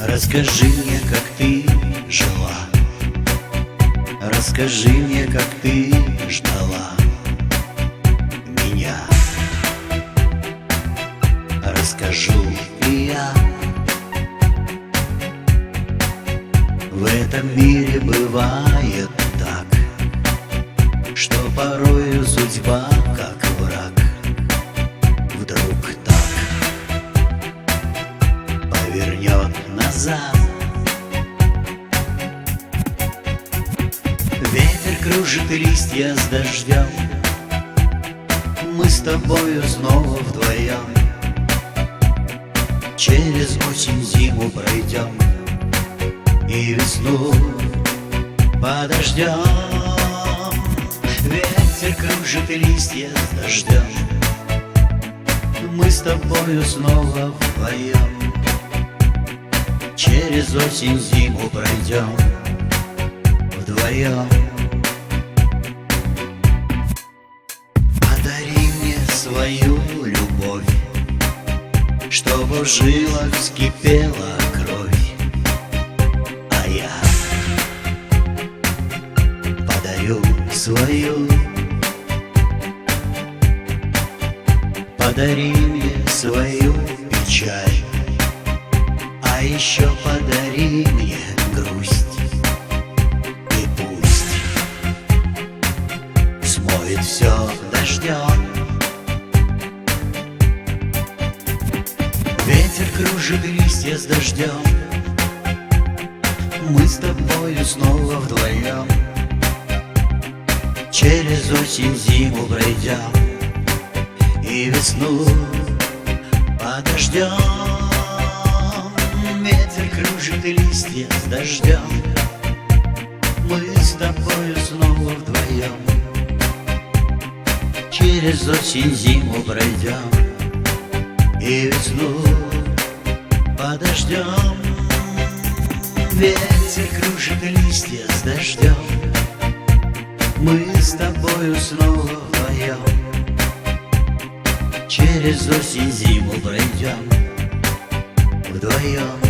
Расскажи мне, как ты жила, расскажи мне, как ты ждала меня. Расскажу и я. В этом мире бывает так, что порою судьба, как враг, вдруг так повернет назад. Ветер кружит листья с дождем, мы с тобою снова вдвоем. Через осень зиму пройдем и весну подождем. Ветер кружит листья с дождем, мы с тобою снова вдвоем. Через осень зиму пройдем вдвоем. Подари мне свою любовь, чтобы в жилах вскипела кровь, а я подарю свою. Подари мне свою печаль, а еще подари мне грусть, и пусть смоет все дождем. Ветер кружит листья с дождем, мы с тобою снова вдвоем. Через осень зиму пройдем и весну подождем. Ветер кружит листья с дождем, мы с тобою снова вдвоем. Через осень зиму пройдем и весну подождем. Ветер кружит листья с дождем, мы с тобою снова вдвоем. Через осень зиму пройдем вдвоем.